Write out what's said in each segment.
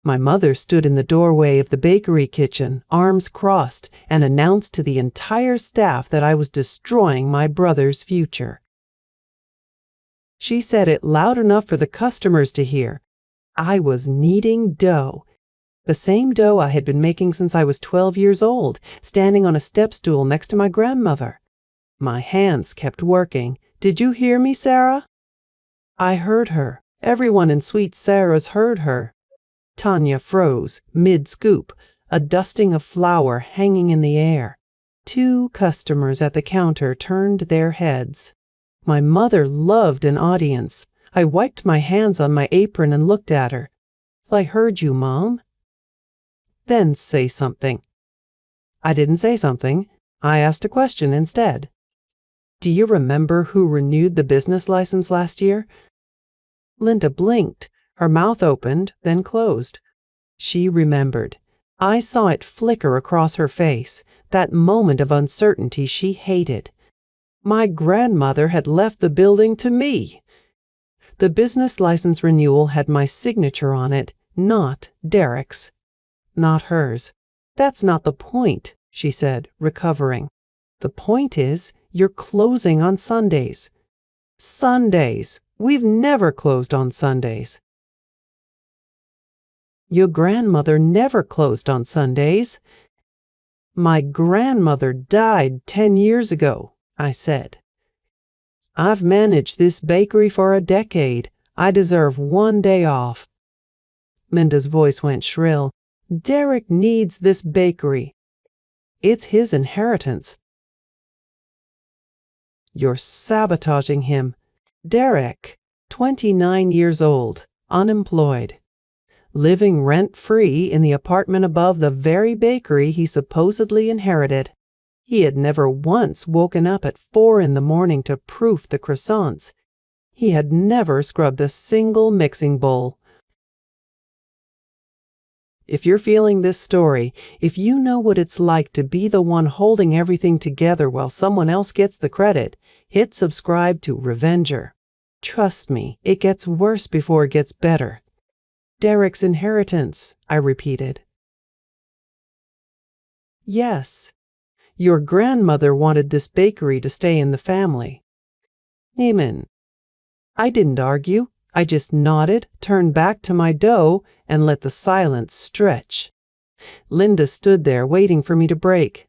My mother stood in the doorway of the bakery kitchen, arms crossed, and announced to the entire staff that I was destroying my brother's future. She said it loud enough for the customers to hear. I was kneading dough. The same dough I had been making since I was 12 years old, standing on a step stool next to my grandmother. My hands kept working. Did you hear me, Sarah? I heard her. Everyone in Sweet Sarah's heard her. Tanya froze, mid-scoop, a dusting of flour hanging in the air. 2 customers at the counter turned their heads. My mother loved an audience. I wiped my hands on my apron and looked at her. I heard you, Mom. Then say something. I didn't say something. I asked a question instead. Do you remember who renewed the business license last year? Linda blinked. Her mouth opened, then closed. She remembered. I saw it flicker across her face, that moment of uncertainty she hated. My grandmother had left the building to me. The business license renewal had my signature on it, not Derek's. Not hers. That's not the point, she said, recovering. The point is, you're closing on Sundays. Sundays. We've never closed on Sundays. Your grandmother never closed on Sundays. My grandmother died 10 years ago, I said. I've managed this bakery for a decade. I deserve 1 day off. Linda's voice went shrill. Derek needs this bakery. It's his inheritance. You're sabotaging him. Derek, 29 years old, unemployed, living rent-free in the apartment above the very bakery he supposedly inherited. He had never once woken up at 4 in the morning to proof the croissants. He had never scrubbed a single mixing bowl. If you're feeling this story, if you know what it's like to be the one holding everything together while someone else gets the credit, hit subscribe to Revenger. Trust me, it gets worse before it gets better. Derek's inheritance, I repeated. Yes. Your grandmother wanted this bakery to stay in the family. Amen. I didn't argue. I just nodded, turned back to my dough, and let the silence stretch. Linda stood there waiting for me to break.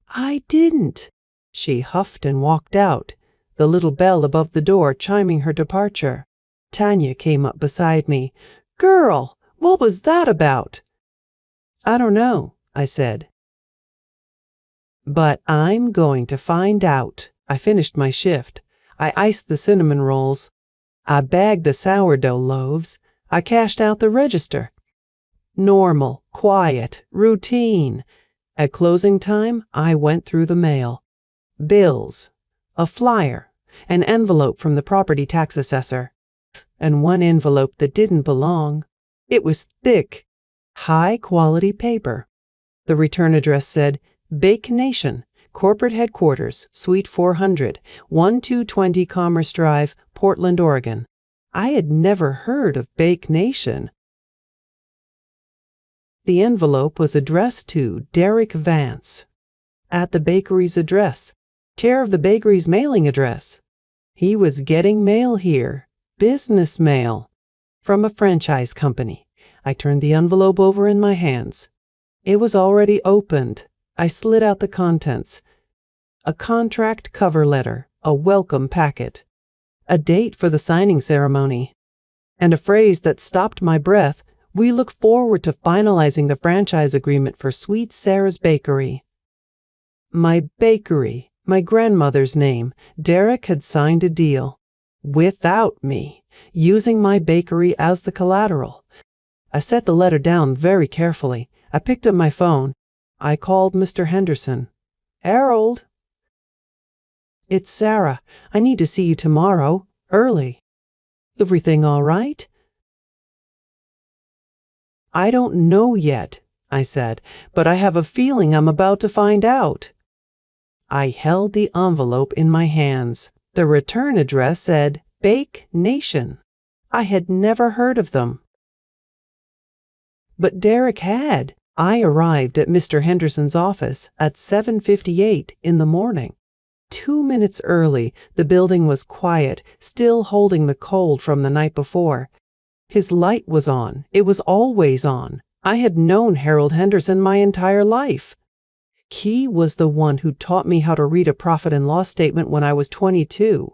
I didn't. She huffed and walked out, the little bell above the door chiming her departure. Tanya came up beside me. Girl, what was that about? I don't know, I said. But I'm going to find out. I finished my shift. I iced the cinnamon rolls. I bagged the sourdough loaves. I cashed out the register. Normal, quiet, routine. At closing time, I went through the mail. Bills, a flyer, an envelope from the property tax assessor, and one envelope that didn't belong. It was thick, high-quality paper. The return address said, Bake Nation, Corporate Headquarters, Suite 400, 1220 Commerce Drive, Portland, Oregon. I had never heard of Bake Nation. The envelope was addressed to Derek Vance. At the bakery's address, chair of the bakery's mailing address. He was getting mail here, business mail, from a franchise company. I turned the envelope over in my hands. It was already opened. I slid out the contents. A contract cover letter, a welcome packet, a date for the signing ceremony, and a phrase that stopped my breath. We look forward to finalizing the franchise agreement for Sweet Sarah's Bakery. My bakery, my grandmother's name. Derek had signed a deal. Without me, using my bakery as the collateral. I set the letter down very carefully. I picked up my phone. I called Mr. Henderson. Harold. It's Sarah. I need to see you tomorrow, early. Everything all right? I don't know yet, I said, but I have a feeling I'm about to find out. I held the envelope in my hands. The return address said Bake Nation. I had never heard of them. But Derek had. I arrived at Mr. Henderson's office at 7:58 in the morning. 2 minutes early, the building was quiet, still holding the cold from the night before. His light was on. It was always on. I had known Harold Henderson my entire life. He was the one who taught me how to read a profit and loss statement when I was 22.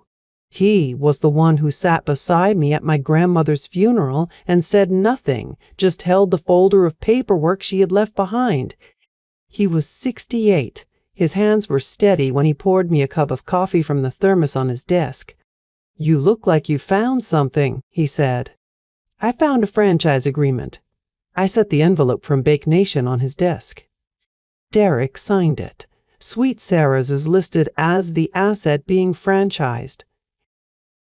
He was the one who sat beside me at my grandmother's funeral and said nothing, just held the folder of paperwork she had left behind. He was 68. His hands were steady when he poured me a cup of coffee from the thermos on his desk. "You look like you found something," he said. "I found a franchise agreement." I set the envelope from Bake Nation on his desk. Derek signed it. Sweet Sarah's is listed as the asset being franchised.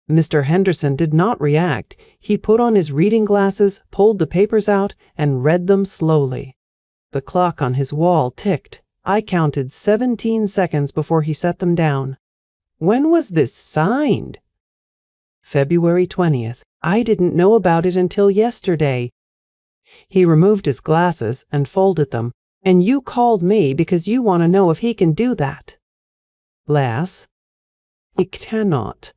Mr. Henderson did not react. He put on his reading glasses, pulled the papers out, and read them slowly. The clock on his wall ticked. I counted 17 seconds before he set them down. "When was this signed?" "February 20th. I didn't know about it until yesterday." He removed his glasses and folded them. "And you called me because you want to know if he can do that." "Lass, he cannot."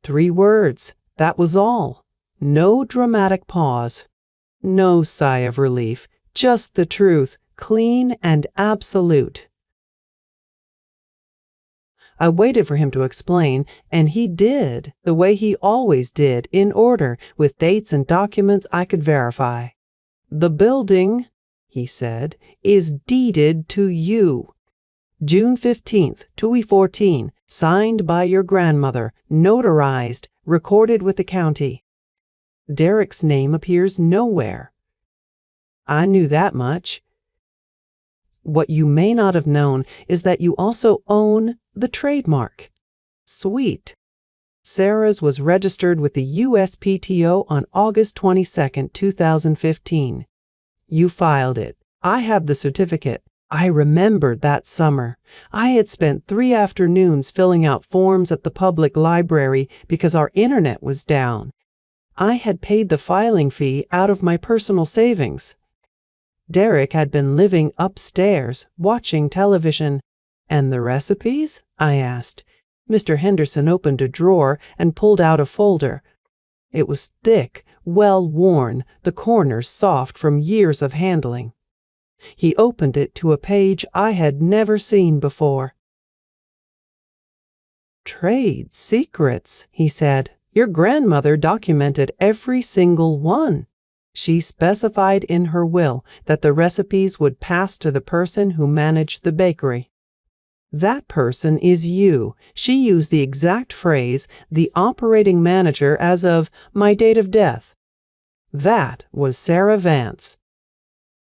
3 words. That was all. No dramatic pause. No sigh of relief. Just the truth, clean and absolute. I waited for him to explain, and he did, the way he always did, in order, with dates and documents I could verify. "The building," he said, "is deeded to you. June 15th, 2014, signed by your grandmother, notarized, recorded with the county. Derek's name appears nowhere." I knew that much. What you may not have known is that you also own the trademark. Sweet. Sarah's was registered with the USPTO on August 22, 2015. You filed it. I have the certificate. I remembered that summer. I had spent 3 afternoons filling out forms at the public library because our internet was down. I had paid the filing fee out of my personal savings. Derek had been living upstairs, watching television. "And the recipes?" I asked. Mr. Henderson opened a drawer and pulled out a folder. It was thick, well worn, the corners soft from years of handling. He opened it to a page I had never seen before. "Trade secrets," he said. "Your grandmother documented every single one. She specified in her will that the recipes would pass to the person who managed the bakery. That person is you." She used the exact phrase, "the operating manager as of my date of death." That was Sarah Vance.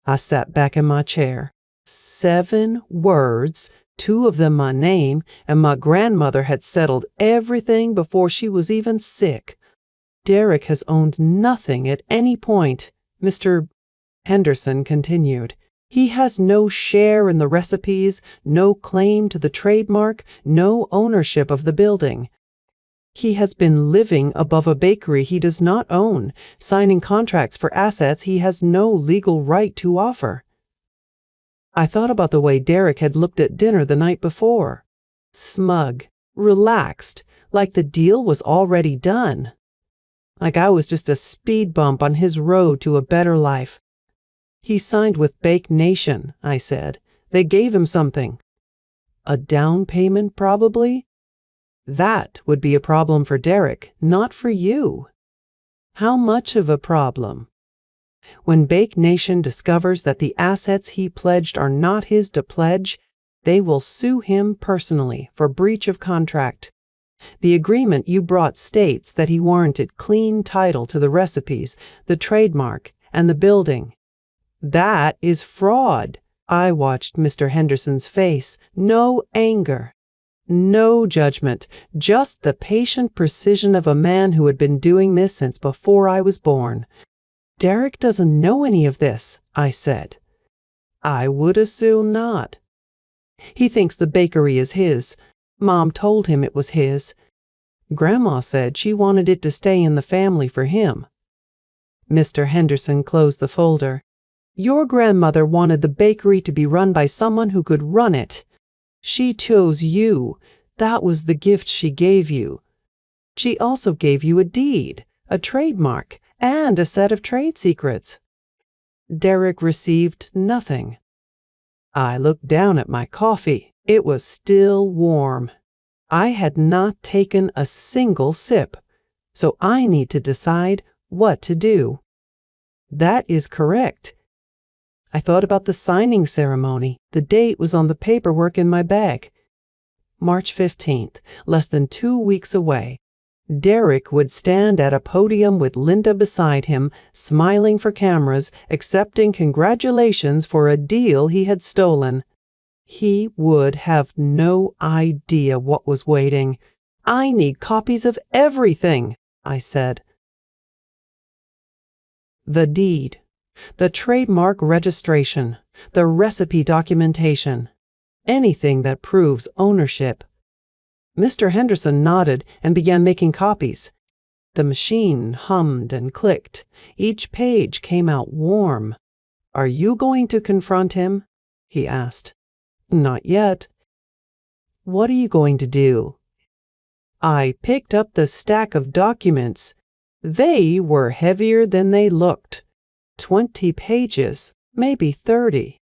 I sat back in my chair. 7 words, 2 of them my name, and my grandmother had settled everything before she was even sick. Derek has owned nothing at any point, Mr. Henderson continued. He has no share in the recipes, no claim to the trademark, no ownership of the building. He has been living above a bakery he does not own, signing contracts for assets he has no legal right to offer. I thought about the way Derek had looked at dinner the night before. Smug, relaxed, like the deal was already done. Like I was just a speed bump on his road to a better life. "He signed with Bake Nation," I said. "They gave him something." "A down payment, probably?" "That would be a problem for Derek, not for you." "How much of a problem?" "When Bake Nation discovers that the assets he pledged are not his to pledge, they will sue him personally for breach of contract. The agreement you brought states that he warranted clean title to the recipes, the trademark, and the building. That is fraud." I watched Mr. Henderson's face. No anger. No judgment, just the patient precision of a man who had been doing this since before I was born. "Derek doesn't know any of this," I said. "I would assume not. He thinks the bakery is his. Mom told him it was his. Grandma said she wanted it to stay in the family for him." Mr. Henderson closed the folder. Your grandmother wanted the bakery to be run by someone who could run it. She chose you. That was the gift she gave you. She also gave you a deed, a trademark, and a set of trade secrets. Derek received nothing. I looked down at my coffee. It was still warm. I had not taken a single sip, so I need to decide what to do. That is correct. I thought about the signing ceremony. The date was on the paperwork in my bag. March 15th, less than 2 weeks away. Derek would stand at a podium with Linda beside him, smiling for cameras, accepting congratulations for a deal he had stolen. He would have no idea what was waiting. I need copies of everything, I said. The deed, the trademark registration, the recipe documentation, anything that proves ownership. Mr. Henderson nodded and began making copies. The machine hummed and clicked. Each page came out warm. Are you going to confront him? He asked. Not yet. What are you going to do? I picked up the stack of documents. They were heavier than they looked. 20 pages, maybe 30.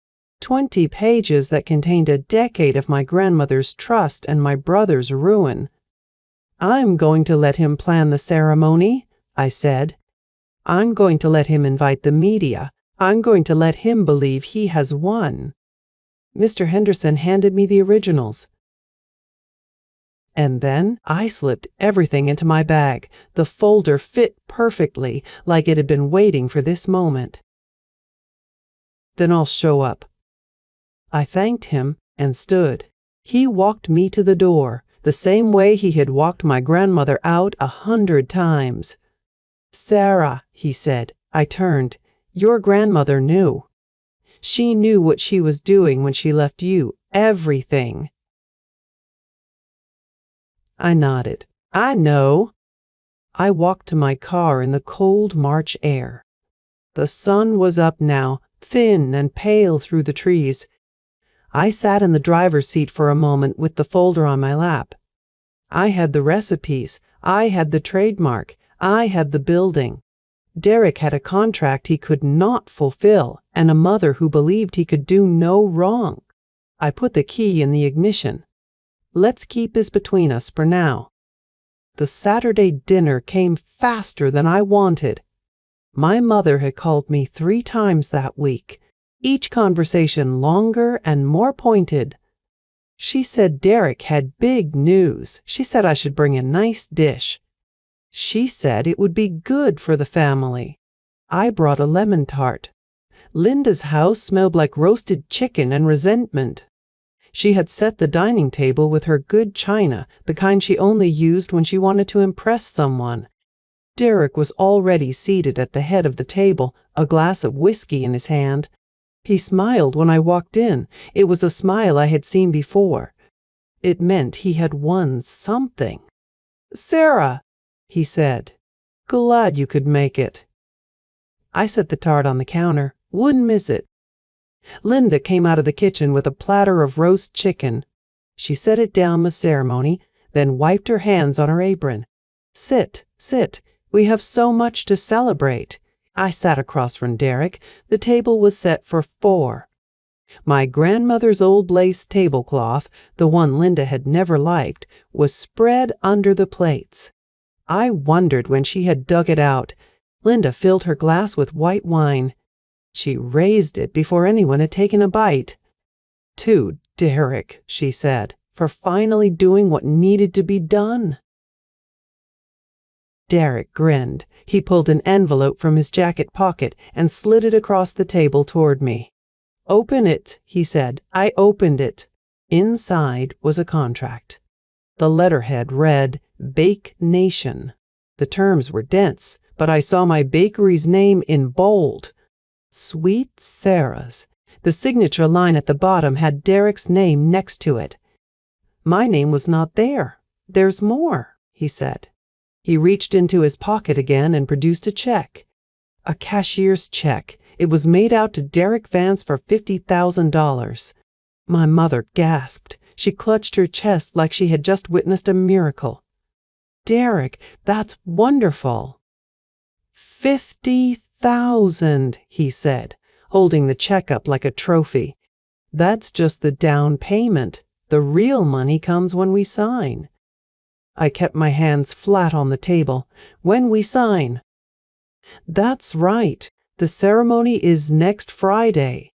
20 pages that contained a decade of my grandmother's trust and my brother's ruin. I'm going to let him plan the ceremony, I said. I'm going to let him invite the media. I'm going to let him believe he has won. Mr. Henderson handed me the originals. And then I slipped everything into my bag. The folder fit perfectly, like it had been waiting for this moment. Then I'll show up. I thanked him and stood. He walked me to the door, the same way he had walked my grandmother out 100 times. Sarah, he said. I turned. Your grandmother knew. She knew what she was doing when she left you everything. I nodded. I know. I walked to my car in the cold March air. The sun was up now, thin and pale through the trees. I sat in the driver's seat for a moment with the folder on my lap. I had the recipes. I had the trademark. I had the building. Derek had a contract he could not fulfill and a mother who believed he could do no wrong. I put the key in the ignition. Let's keep this between us for now. The Saturday dinner came faster than I wanted. My mother had called me 3 times that week, each conversation longer and more pointed. She said Derek had big news. She said I should bring a nice dish. She said it would be good for the family. I brought a lemon tart. Linda's house smelled like roasted chicken and resentment. She had set the dining table with her good china, the kind she only used when she wanted to impress someone. Derek was already seated at the head of the table, a glass of whiskey in his hand. He smiled when I walked in. It was a smile I had seen before. It meant he had won something. Sarah, he said, glad you could make it. I set the tart on the counter. Wouldn't miss it. Linda came out of the kitchen with a platter of roast chicken. She set it down with ceremony, then wiped her hands on her apron. Sit, sit. We have so much to celebrate. I sat across from Derek. The table was set for 4. My grandmother's old lace tablecloth, the one Linda had never liked, was spread under the plates. I wondered when she had dug it out. Linda filled her glass with white wine. She raised it before anyone had taken a bite. To Derek, she said, for finally doing what needed to be done. Derek grinned. He pulled an envelope from his jacket pocket and slid it across the table toward me. Open it, he said. I opened it. Inside was a contract. The letterhead read, Bake Nation. The terms were dense, but I saw my bakery's name in bold. Sweet Sarah's. The signature line at the bottom had Derek's name next to it. My name was not there. There's more, he said. He reached into his pocket again and produced a check. A cashier's check. It was made out to Derek Vance for $50,000. My mother gasped. She clutched her chest like she had just witnessed a miracle. Derek, that's wonderful. 50,000, he said, holding the check up like a trophy. That's just the down payment. The real money comes when we sign. I kept my hands flat on the table. When we sign. That's right. The ceremony is next Friday.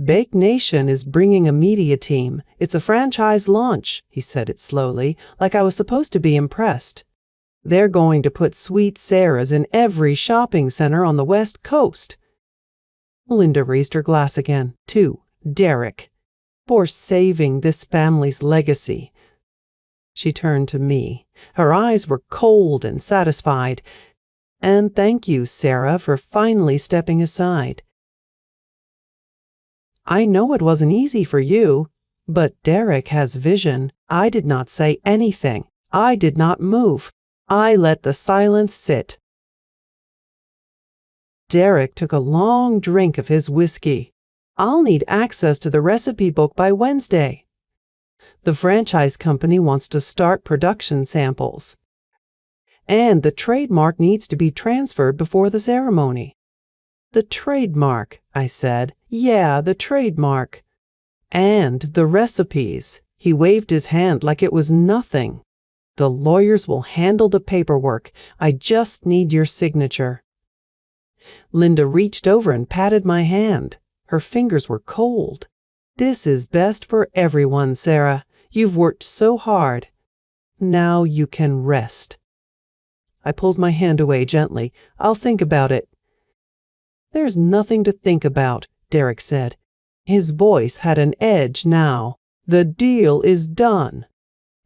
Bake Nation is bringing a media team. It's a franchise launch, he said it slowly, like I was supposed to be impressed. They're going to put Sweet Sarah's in every shopping center on the West Coast. Linda raised her glass again, to Derek, for saving this family's legacy. She turned to me. Her eyes were cold and satisfied. And thank you, Sarah, for finally stepping aside. I know it wasn't easy for you, but Derek has vision. I did not say anything. I did not move. I let the silence sit. Derek took a long drink of his whiskey. I'll need access to the recipe book by Wednesday. The franchise company wants to start production samples. And the trademark needs to be transferred before the ceremony. The trademark, I said. Yeah, the trademark. And the recipes. He waved his hand like it was nothing. The lawyers will handle the paperwork. I just need your signature. Linda reached over and patted my hand. Her fingers were cold. This is best for everyone, Sarah. You've worked so hard. Now you can rest. I pulled my hand away gently. I'll think about it. There's nothing to think about, Derek said. His voice had an edge now. The deal is done.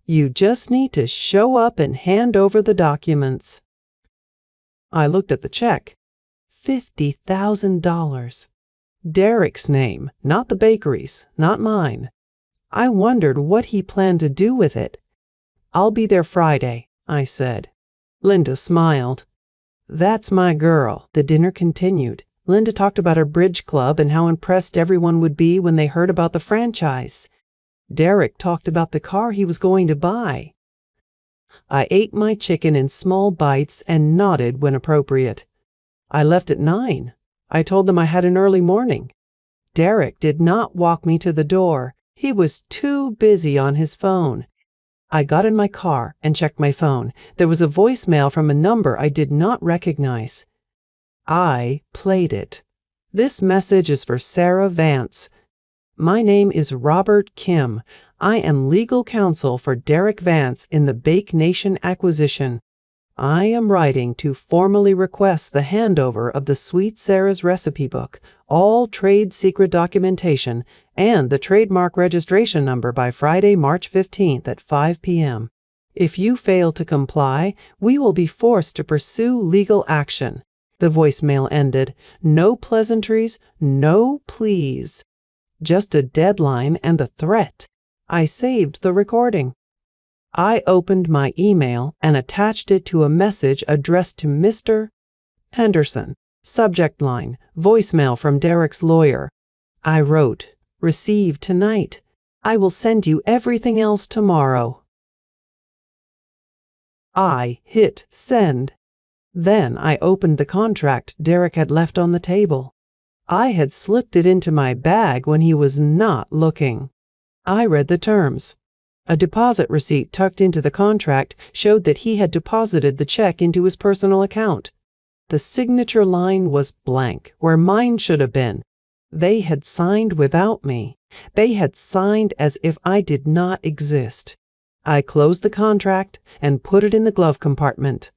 You just need to show up and hand over the documents. I looked at the check. $50,000. Derek's name, not the bakery's, not mine. I wondered what he planned to do with it. I'll be there Friday, I said. Linda smiled. That's my girl. The dinner continued. Linda talked about her bridge club and how impressed everyone would be when they heard about the franchise. Derek talked about the car he was going to buy. I ate my chicken in small bites and nodded when appropriate. I left at 9. I told them I had an early morning. Derek did not walk me to the door. He was too busy on his phone. I got in my car and checked my phone. There was a voicemail from a number I did not recognize. I played it. This message is for Sarah Vance. My name is Robert Kim. I am legal counsel for Derek Vance in the Bake Nation acquisition. I am writing to formally request the handover of the Sweet Sarah's recipe book, all trade secret documentation, and the trademark registration number by Friday, March 15th at 5 p.m. If you fail to comply, we will be forced to pursue legal action. The voicemail ended. No pleasantries, no pleas. Just a deadline and the threat. I saved the recording. I opened my email and attached it to a message addressed to Mr. Henderson. Subject line, voicemail from Derek's lawyer. I wrote, received tonight. I will send you everything else tomorrow. I hit send. Then I opened the contract Derek had left on the table. I had slipped it into my bag when he was not looking. I read the terms. A deposit receipt tucked into the contract showed that he had deposited the check into his personal account. The signature line was blank, where mine should have been. They had signed without me. They had signed as if I did not exist. I closed the contract and put it in the glove compartment.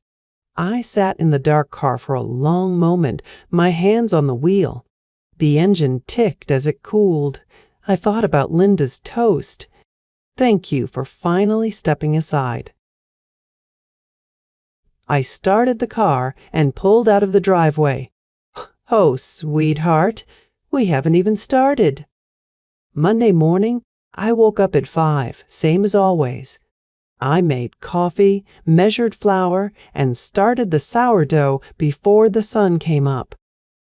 I sat in the dark car for a long moment, my hands on the wheel. The engine ticked as it cooled. I thought about Linda's toast. Thank you for finally stepping aside. I started the car and pulled out of the driveway. Oh, sweetheart, we haven't even started. Monday morning, I woke up at 5, same as always. I made coffee, measured flour, and started the sourdough before the sun came up.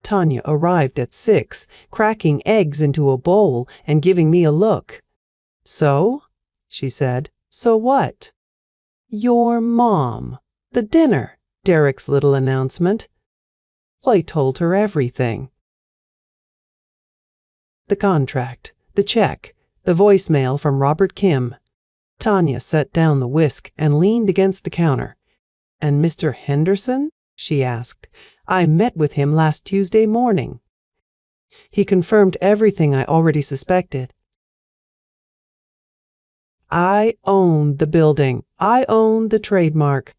Tanya arrived at 6, cracking eggs into a bowl and giving me a look. "So?" she said. "So what?" "Your mom. The dinner," Derek's little announcement. I told her everything. The contract, the check, the voicemail from Robert Kim. Tanya set down the whisk and leaned against the counter. "And Mr. Henderson?" she asked. "I met with him last Tuesday morning. He confirmed everything I already suspected. I own the building. I own the trademark.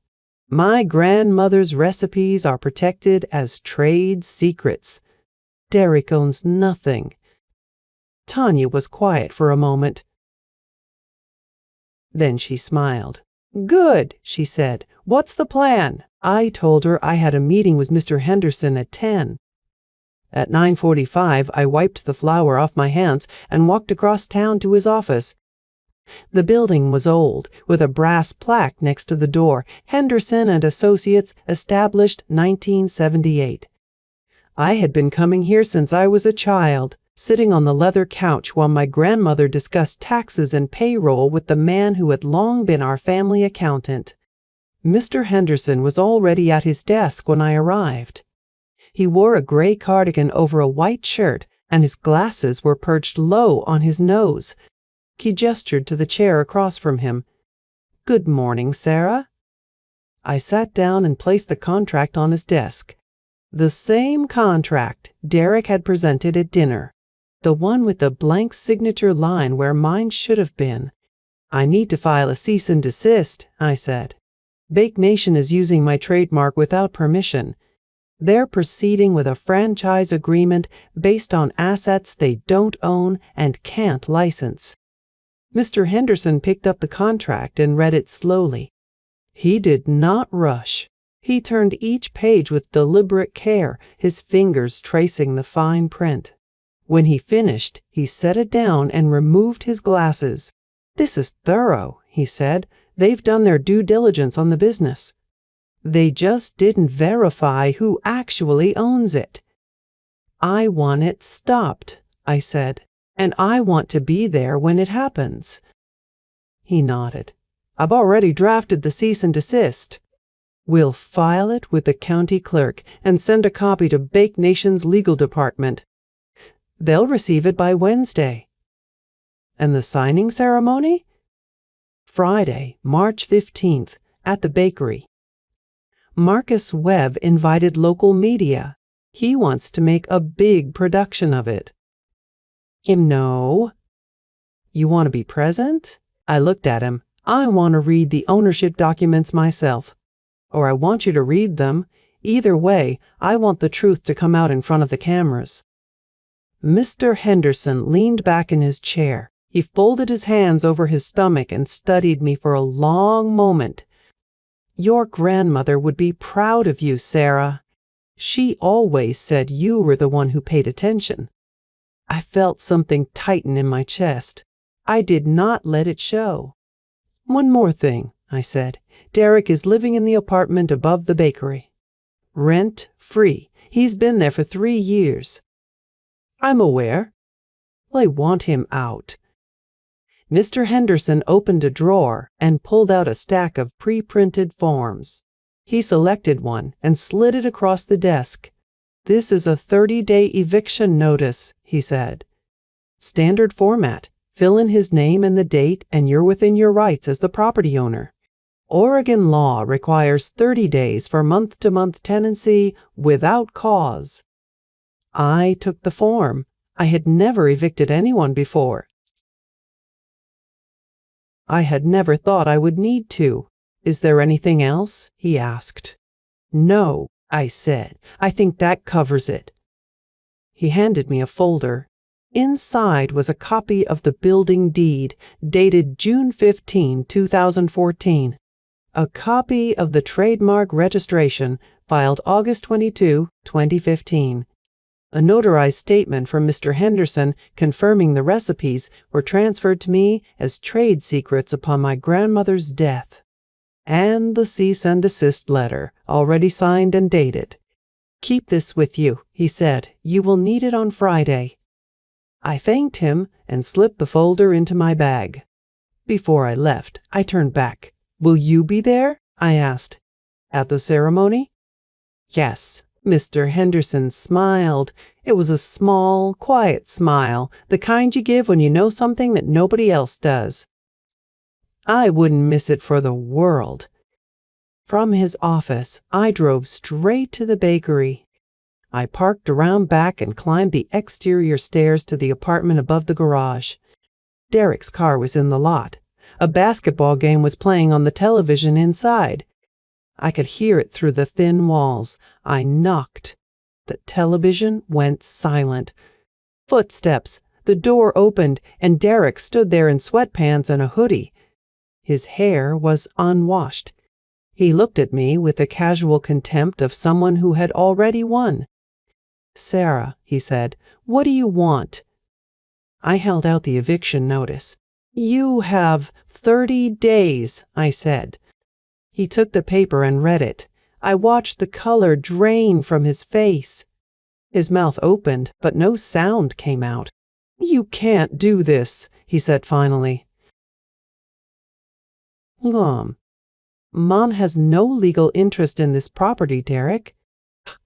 My grandmother's recipes are protected as trade secrets. Derek owns nothing." Tanya was quiet for a moment. Then she smiled. "Good," she said. "What's the plan?" I told her I had a meeting with Mr. Henderson at 10. At 9:45, I wiped the flour off my hands and walked across town to his office. The building was old, with a brass plaque next to the door, "Henderson and Associates, established 1978. I had been coming here since I was a child, sitting on the leather couch while my grandmother discussed taxes and payroll with the man who had long been our family accountant. Mr. Henderson was already at his desk when I arrived. He wore a gray cardigan over a white shirt, and his glasses were perched low on his nose. He gestured to the chair across from him. "Good morning, Sarah." I sat down and placed the contract on his desk. The same contract Derek had presented at dinner. The one with the blank signature line where mine should have been. "I need to file a cease and desist," I said. "Bake Nation is using my trademark without permission. They're proceeding with a franchise agreement based on assets they don't own and can't license." Mr. Henderson picked up the contract and read it slowly. He did not rush. He turned each page with deliberate care, his fingers tracing the fine print. When he finished, he set it down and removed his glasses. "This is thorough," he said. "They've done their due diligence on the business. They just didn't verify who actually owns it." "I want it stopped," I said, "and I want to be there when it happens." He nodded. "I've already drafted the cease and desist. We'll file it with the county clerk and send a copy to Bake Nation's legal department. They'll receive it by Wednesday." "And the signing ceremony?" "Friday, March 15th, at the bakery. Marcus Webb invited local media. He wants to make a big production of it." "No." "You want to be present?" I looked at him. "I want to read the ownership documents myself. Or I want you to read them. Either way, I want the truth to come out in front of the cameras." Mr. Henderson leaned back in his chair. He folded his hands over his stomach and studied me for a long moment. "Your grandmother would be proud of you, Sarah. She always said you were the one who paid attention." I felt something tighten in my chest. I did not let it show. "One more thing," I said. "Derek is living in the apartment above the bakery. Rent free. He's been there for 3 years." "I'm aware." "I want him out." Mr. Henderson opened a drawer and pulled out a stack of pre-printed forms. He selected one and slid it across the desk. "This is a 30-day eviction notice," he said. "Standard format. Fill in his name and the date, and you're within your rights as the property owner. Oregon law requires 30 days for month-to-month tenancy without cause." I took the form. I had never evicted anyone before. I had never thought I would need to. "Is there anything else?" he asked. "No," I said. "I think that covers it." He handed me a folder. Inside was a copy of the building deed, dated June 15, 2014. A copy of the trademark registration, filed August 22, 2015. A notarized statement from Mr. Henderson confirming the recipes were transferred to me as trade secrets upon my grandmother's death. And the cease and desist letter, already signed and dated. "Keep this with you," he said. "You will need it on Friday." I thanked him and slipped the folder into my bag. Before I left, I turned back. "Will you be there?" I asked. "At the ceremony?" "Yes." Mr. Henderson smiled. It was a small, quiet smile, the kind you give when you know something that nobody else does. I wouldn't miss it for the world. From his office, I drove straight to the bakery. I parked around back and climbed the exterior stairs to the apartment above the garage. Derek's car was in the lot. A basketball game was playing on the television inside. I could hear it through the thin walls. I knocked. The television went silent. Footsteps. The door opened, and Derek stood there in sweatpants and a hoodie. His hair was unwashed. He looked at me with the casual contempt of someone who had already won. "Sarah," he said, "what do you want?" I held out the eviction notice. "You have 30 days, I said. He took the paper and read it. I watched the color drain from his face. His mouth opened, but no sound came out. "You can't do this," he said finally. Mom has no legal interest in this property, Derek."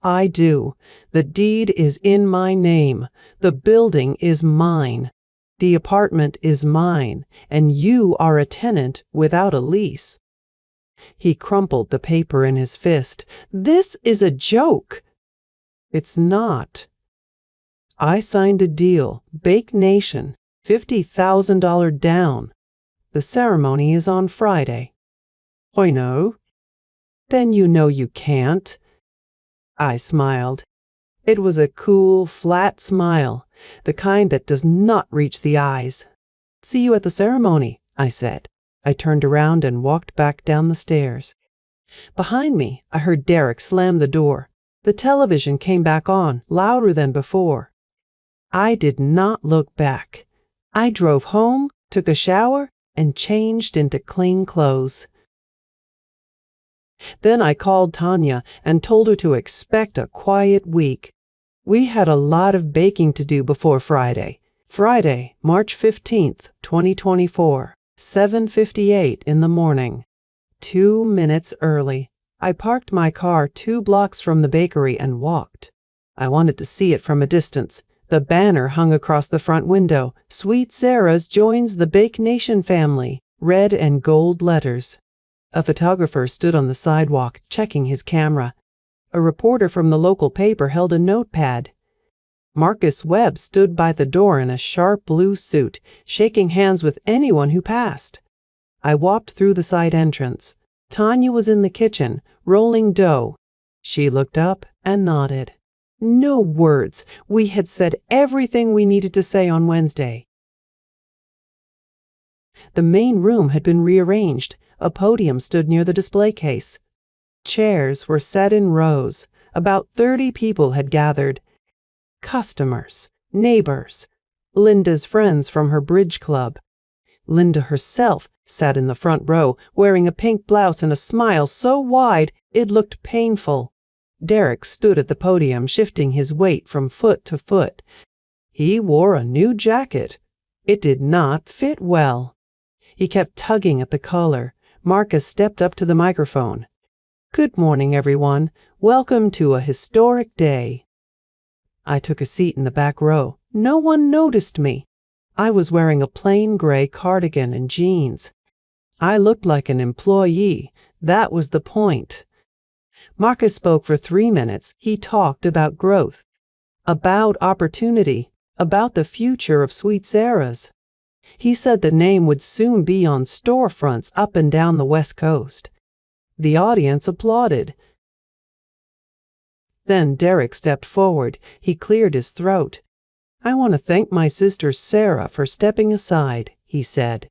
"I do. The deed is in my name. The building is mine. The apartment is mine, and you are a tenant without a lease." He crumpled the paper in his fist. "This is a joke." "It's not. I signed a deal, Bake Nation, $50,000 down. The ceremony is on Friday." "I know." "Then you know you can't." I smiled. It was a cool, flat smile, the kind that does not reach the eyes. "See you at the ceremony," I said. I turned around and walked back down the stairs. Behind me, I heard Derek slam the door. The television came back on, louder than before. I did not look back. I drove home, took a shower, and changed into clean clothes. Then I called Tanya and told her to expect a quiet week. We had a lot of baking to do before Friday. Friday, March 15th, 2024, 7:58 in the morning. 2 minutes early. I parked my car 2 blocks from the bakery and walked. I wanted to see it from a distance. The banner hung across the front window. "Sweet Sarah's joins the Bake Nation family," red and gold letters. A photographer stood on the sidewalk, checking his camera. A reporter from the local paper held a notepad. Marcus Webb stood by the door in a sharp blue suit, shaking hands with anyone who passed. I walked through the side entrance. Tanya was in the kitchen, rolling dough. She looked up and nodded. No words. We had said everything we needed to say on Wednesday. The main room had been rearranged. A podium stood near the display case. Chairs were set in rows. About 30 people had gathered. Customers, neighbors, Linda's friends from her bridge club. Linda herself sat in the front row, wearing a pink blouse and a smile so wide it looked painful. Derek stood at the podium, shifting his weight from foot to foot. He wore a new jacket. It did not fit well. He kept tugging at the collar. Marcus stepped up to the microphone. "Good morning, everyone. Welcome to a historic day." I took a seat in the back row. No one noticed me. I was wearing a plain gray cardigan and jeans. I looked like an employee. That was the point. Marcus spoke for 3 minutes. He talked about growth, about opportunity, about the future of Sweet Sarah's. He said the name would soon be on storefronts up and down the West Coast. The audience applauded. Then Derek stepped forward. He cleared his throat. "I want to thank my sister Sarah for stepping aside," he said.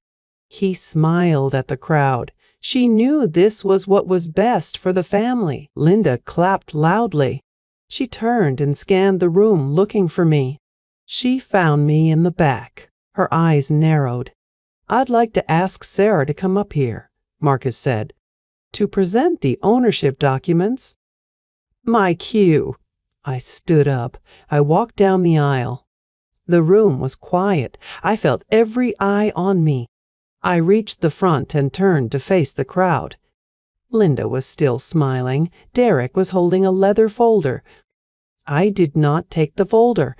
He smiled at the crowd. She knew this was what was best for the family. Linda clapped loudly. She turned and scanned the room looking for me. She found me in the back. Her eyes narrowed. "I'd like to ask Sarah to come up here," Marcus said, "to present the ownership documents." My cue. I stood up. I walked down the aisle. The room was quiet. I felt every eye on me. I reached the front and turned to face the crowd. Linda was still smiling. Derek was holding a leather folder. I did not take the folder.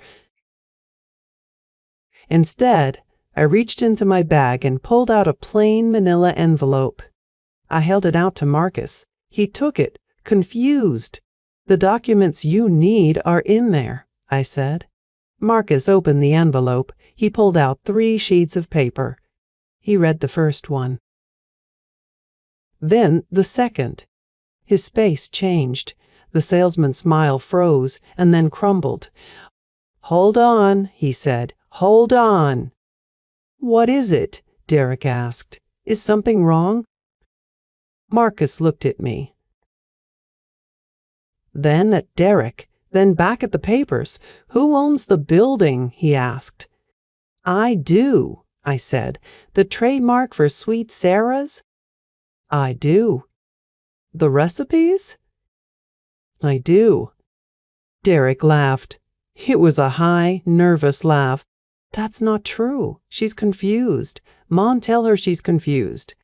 Instead, I reached into my bag and pulled out a plain manila envelope. I held it out to Marcus. He took it, confused. "The documents you need are in there," I said. Marcus opened the envelope. He pulled out 3 sheets of paper. He read the first one. Then the second. His face changed. The salesman's smile froze and then crumbled. "Hold on," he said. "Hold on." "What is it?" Derek asked. "Is something wrong?" Marcus looked at me. Then at Derek, then back at the papers. "Who owns the building?" he asked. "I do," I said. "The trademark for Sweet Sarah's?" "I do." "The recipes?" "I do." Derek laughed. It was a high, nervous laugh. "That's not true. She's confused. Mom, tell her she's confused."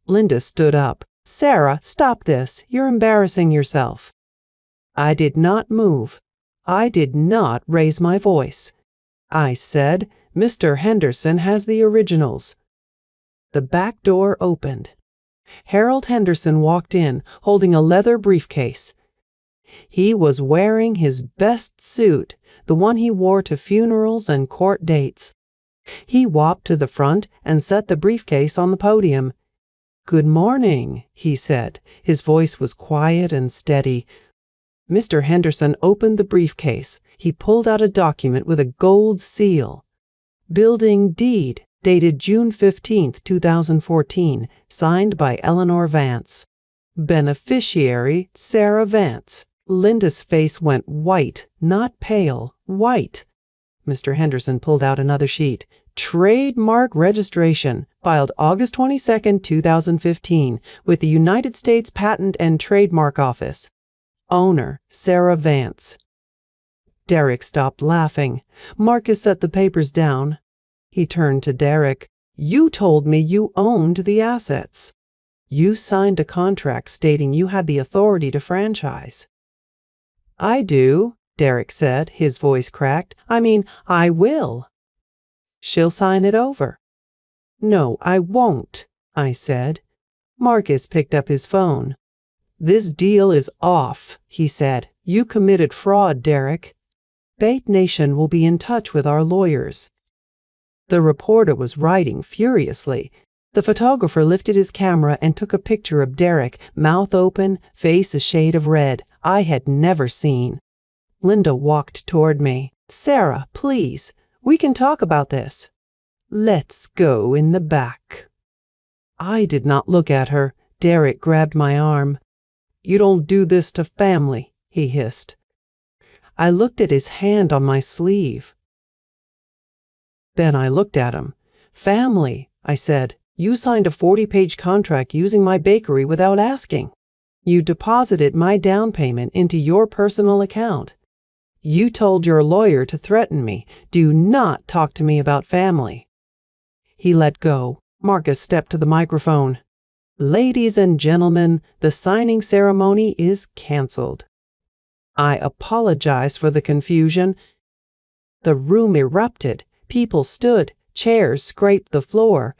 Linda stood up. "Sarah, stop this. You're embarrassing yourself." I did not move. I did not raise my voice. I said, "Mr. Henderson has the originals." The back door opened. Harold Henderson walked in, holding a leather briefcase. He was wearing his best suit, the one he wore to funerals and court dates. He walked to the front and set the briefcase on the podium. "Good morning," he said. His voice was quiet and steady. Mr. Henderson opened the briefcase. He pulled out a document with a gold seal. "Building deed, dated June 15, 2014, signed by Eleanor Vance. Beneficiary, Sarah Vance." Linda's face went white, not pale, white. Mr. Henderson pulled out another sheet. "Trademark registration, filed August 22, 2015, with the United States Patent and Trademark Office. Owner, Sarah Vance." Derek stopped laughing. Marcus set the papers down. He turned to Derek. "You told me you owned the assets. You signed a contract stating you had the authority to franchise." "I do," Derek said, his voice cracked. I will." "She'll sign it over." "No, I won't," I said. Marcus picked up his phone. "This deal is off," he said. "You committed fraud, Derek. Bait Nation will be in touch with our lawyers." The reporter was writing furiously. The photographer lifted his camera and took a picture of Derek, mouth open, face a shade of red I had never seen. Linda walked toward me. "Sarah, please, we can talk about this." "Let's go in the back." I did not look at her. Derek grabbed my arm. "You don't do this to family," he hissed. I looked at his hand on my sleeve. Then I looked at him. "Family," I said. "You signed a 40-page contract using my bakery without asking. You deposited my down payment into your personal account. You told your lawyer to threaten me. Do not talk to me about family." He let go. Marcus stepped to the microphone. "Ladies and gentlemen, the signing ceremony is canceled." I apologize for the confusion. The room erupted. People stood. Chairs scraped the floor.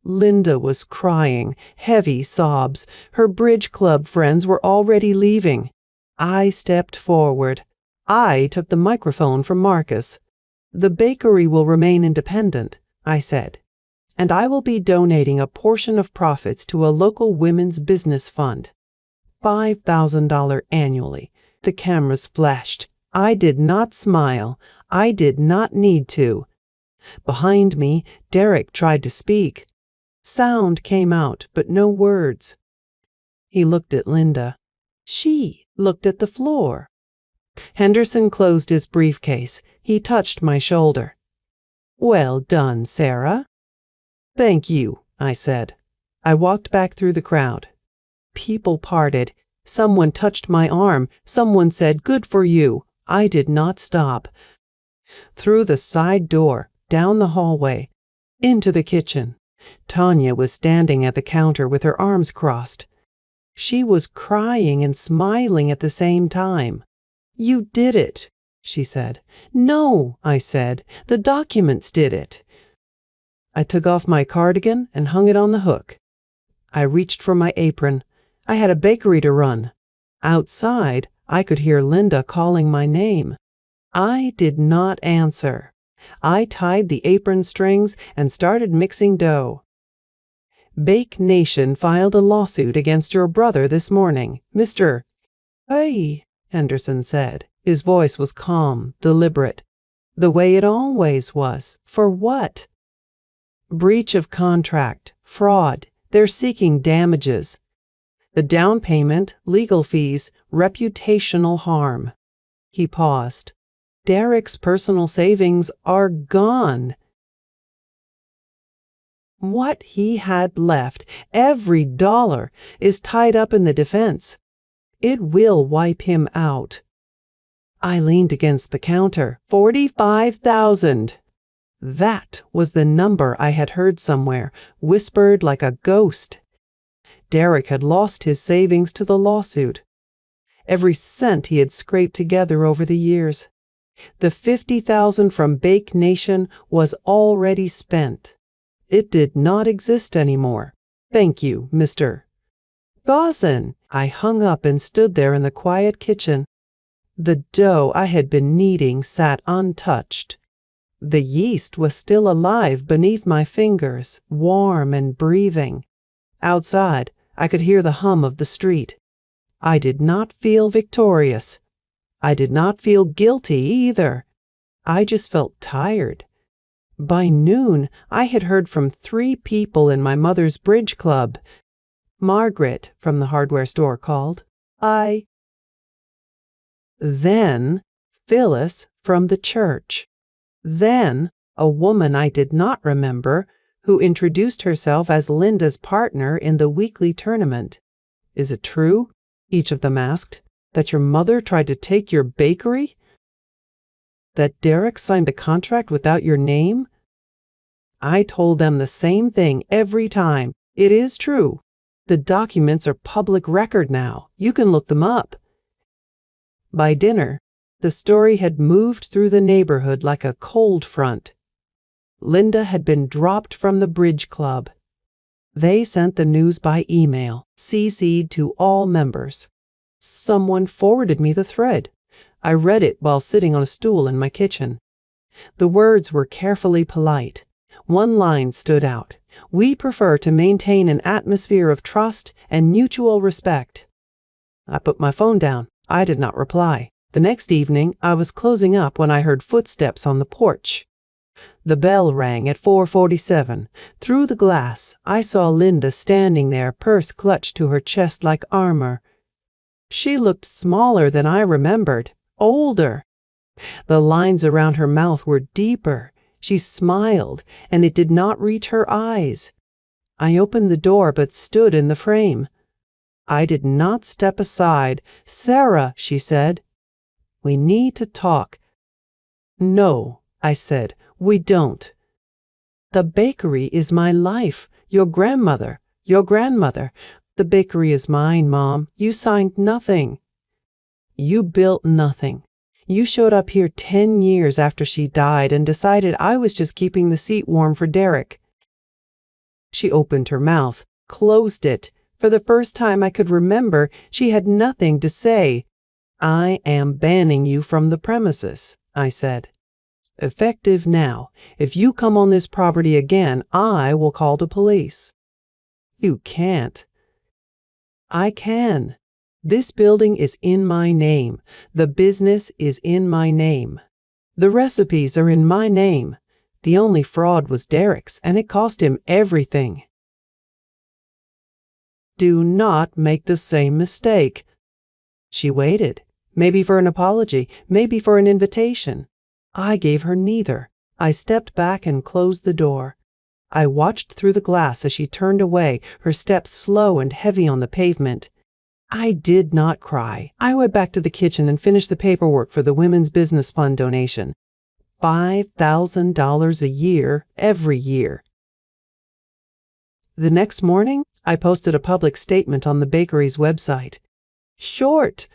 Linda was crying, heavy sobs. Her bridge club friends were already leaving. I stepped forward. I took the microphone from Marcus. "The bakery will remain independent," I said, "and I will be donating a portion of profits to a local women's business fund. $5,000 annually." The cameras flashed. I did not smile. I did not need to. Behind me, Derek tried to speak. Sound came out, but no words. He looked at Linda. She looked at the floor. Henderson closed his briefcase. He touched my shoulder. "Well done, Sarah." "Thank you," I said. I walked back through the crowd. People parted. Someone touched my arm. Someone said, "Good for you." I did not stop. Through the side door, down the hallway, into the kitchen. Tanya was standing at the counter with her arms crossed. She was crying and smiling at the same time. "You did it," she said. "No," I said. "The documents did it." I took off my cardigan and hung it on the hook. I reached for my apron. I had a bakery to run. Outside, I could hear Linda calling my name. I did not answer. I tied the apron strings and started mixing dough. "Bake Nation filed a lawsuit against your brother this morning, Mr. Hey," Henderson said. His voice was calm, deliberate, the way it always was. "For what?" "Breach of contract, fraud. They're seeking damages. The down payment, legal fees, reputational harm." He paused. "Derek's personal savings are gone. What he had left, every dollar, is tied up in the defense. It will wipe him out." I leaned against the counter. 45,000. That was the number I had heard somewhere, whispered like a ghost. Derek had lost his savings to the lawsuit. Every cent he had scraped together over the years. The 50,000 from Bake Nation was already spent. It did not exist anymore. "Thank you, Mr. Gauzen." I hung up and stood there in the quiet kitchen. The dough I had been kneading sat untouched. The yeast was still alive beneath my fingers, warm and breathing. Outside, I could hear the hum of the street. I did not feel victorious. I did not feel guilty either. I just felt tired. By noon, I had heard from 3 people in my mother's bridge club. Margaret from the hardware store called. Then Phyllis from the church. Then a woman I did not remember who introduced herself as Linda's partner in the weekly tournament. "Is it true?" each of them asked, "that your mother tried to take your bakery? That Derek signed the contract without your name?" I told them the same thing every time. "It is true. The documents are public record now. You can look them up." By dinner, the story had moved through the neighborhood like a cold front. Linda had been dropped from the bridge club. They sent the news by email, CC'd to all members. Someone forwarded me the thread. I read it while sitting on a stool in my kitchen. The words were carefully polite. One line stood out. "We prefer to maintain an atmosphere of trust and mutual respect." I put my phone down. I did not reply. The next evening, I was closing up when I heard footsteps on the porch. The bell rang at 4:47. Through the glass, I saw Linda standing there, purse clutched to her chest like armor. She looked smaller than I remembered, older. The lines around her mouth were deeper. She smiled, and it did not reach her eyes. I opened the door but stood in the frame. I did not step aside. "Sarah," she said, "we need to talk." "No," I said, "we don't. The bakery is my life. Your grandmother. The bakery is mine, Mom. You signed nothing. You built nothing. You showed up here 10 years after she died and decided I was just keeping the seat warm for Derek." She opened her mouth, closed it. For the first time I could remember, she had nothing to say. "I am banning you from the premises," I said. "Effective now. If you come on this property again, I will call the police." "You can't." "I can. This building is in my name. The business is in my name. The recipes are in my name. The only fraud was Derek's, and it cost him everything. Do not make the same mistake." She waited, maybe for an apology, maybe for an invitation. I gave her neither. I stepped back and closed the door. I watched through the glass as she turned away, her steps slow and heavy on the pavement. I did not cry. I went back to the kitchen and finished the paperwork for the Women's Business Fund donation. $5,000 a year, every year. The next morning, I posted a public statement on the bakery's website. Short,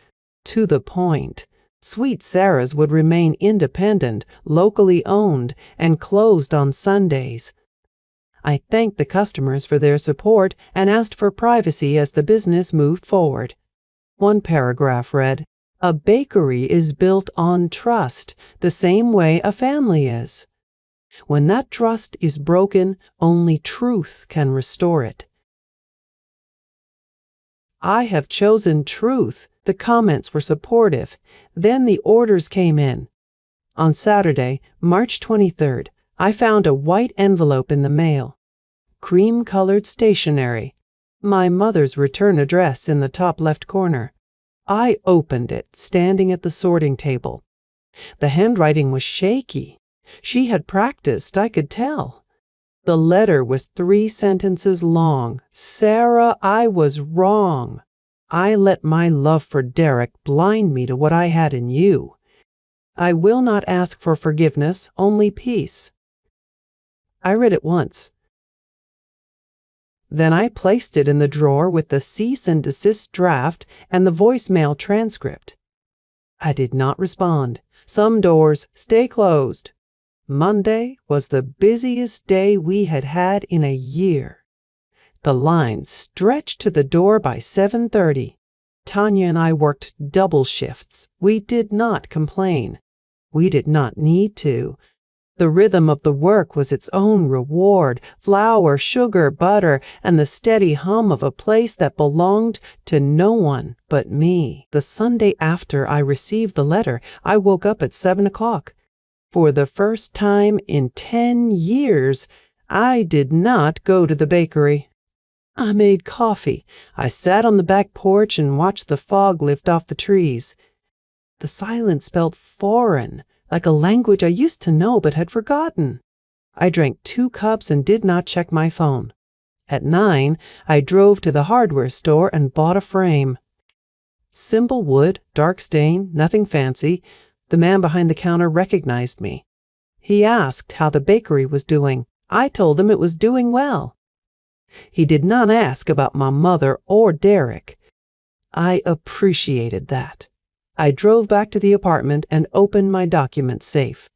to the point. Sweet Sarah's would remain independent, locally owned, and closed on Sundays. I thanked the customers for their support and asked for privacy as the business moved forward. One paragraph read, "A bakery is built on trust, the same way a family is. When that trust is broken, only truth can restore it." I have chosen truth. The comments were supportive. Then the orders came in. On Saturday, March 23rd, I found a white envelope in the mail. Cream-colored stationery. My mother's return address in the top left corner. I opened it, standing at the sorting table. The handwriting was shaky. She had practiced, I could tell. The letter was 3 sentences long. "Sarah, I was wrong. I let my love for Derek blind me to what I had in you. I will not ask for forgiveness, only peace." I read it once. Then I placed it in the drawer with the cease and desist draft and the voicemail transcript. I did not respond. Some doors stay closed. Monday was the busiest day we had had in a year. The line stretched to the door by 7:30. Tanya and I worked double shifts. We did not complain. We did not need to. The rhythm of the work was its own reward: flour, sugar, butter, and the steady hum of a place that belonged to no one but me. The Sunday after I received the letter, I woke up at 7 o'clock. For the first time in 10 years, I did not go to the bakery. I made coffee. I sat on the back porch and watched the fog lift off the trees. The silence felt foreign, like a language I used to know but had forgotten. I drank 2 cups and did not check my phone. At 9, I drove to the hardware store and bought a frame. Simple wood, dark stain, nothing fancy. The man behind the counter recognized me. He asked how the bakery was doing. I told him it was doing well. He did not ask about my mother or Derek. I appreciated that. I drove back to the apartment and opened my document safe.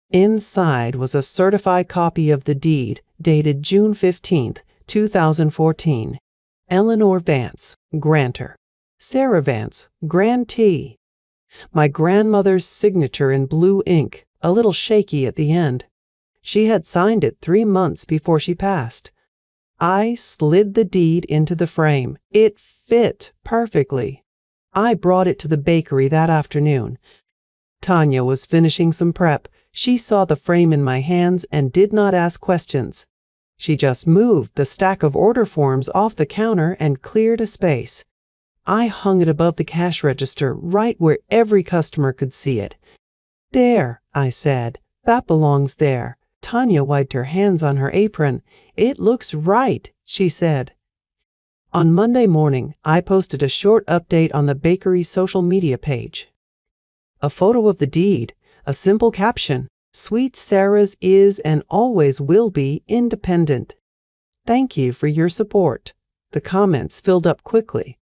Inside was a certified copy of the deed, dated June 15, 2014. Eleanor Vance, grantor. Sarah Vance, grantee. My grandmother's signature in blue ink, a little shaky at the end. She had signed it 3 months before she passed. I slid the deed into the frame. It fit perfectly. I brought it to the bakery that afternoon. Tanya was finishing some prep. She saw the frame in my hands and did not ask questions. She just moved the stack of order forms off the counter and cleared a space. I hung it above the cash register, right where every customer could see it. "There," I said. "That belongs there." Tanya wiped her hands on her apron. "It looks right," she said. On Monday morning, I posted a short update on the bakery's social media page. A photo of the deed, a simple caption: "Sweet Sarah's is and always will be independent. Thank you for your support." The comments filled up quickly.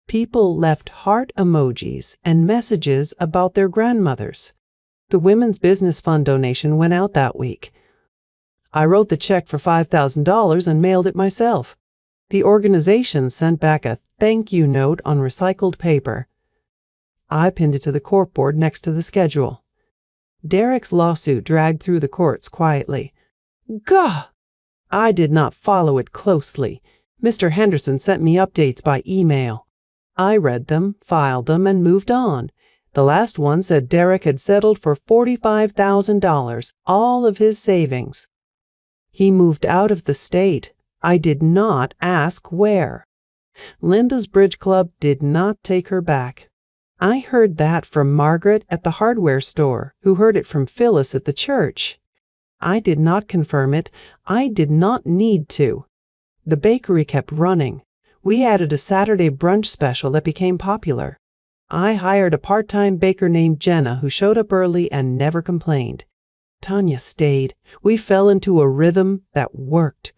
People left heart emojis and messages about their grandmothers. The Women's Business Fund donation went out that week. I wrote the check for $5,000 and mailed it myself. The organization sent back a thank you note on recycled paper. I pinned it to the corkboard next to the schedule. Derek's lawsuit dragged through the courts quietly. Gah! I did not follow it closely. Mr. Henderson sent me updates by email. I read them, filed them, and moved on. The last one said Derek had settled for $45,000, all of his savings. He moved out of the state. I did not ask where. Linda's Bridge Club did not take her back. I heard that from Margaret at the hardware store, who heard it from Phyllis at the church. I did not confirm it. I did not need to. The bakery kept running. We added a Saturday brunch special that became popular. I hired a part-time baker named Jenna who showed up early and never complained. Tanya stayed. We fell into a rhythm that worked.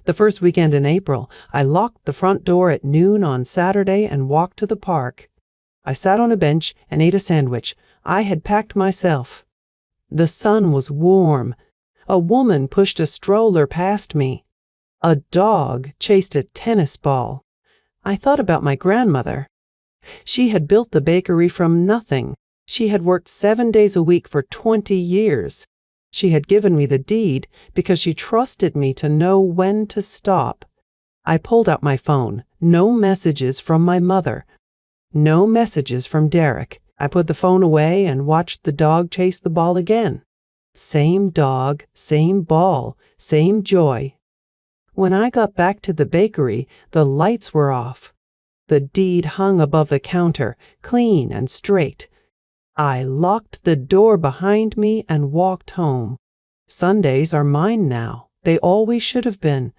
The first weekend in April, I locked the front door at noon on Saturday and walked to the park. I sat on a bench and ate a sandwich. I had packed myself. The sun was warm. A woman pushed a stroller past me. A dog chased a tennis ball. I thought about my grandmother. She had built the bakery from nothing. She had worked 7 days a week for 20 years. She had given me the deed because she trusted me to know when to stop. I pulled out my phone. No messages from my mother. No messages from Derek. I put the phone away and watched the dog chase the ball again. Same dog, same ball, same joy. When I got back to the bakery, the lights were off. The deed hung above the counter, clean and straight. I locked the door behind me and walked home. Sundays are mine now. They always should have been.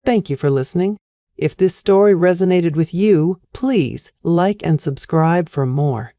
Thank you for listening. If this story resonated with you, please like and subscribe for more.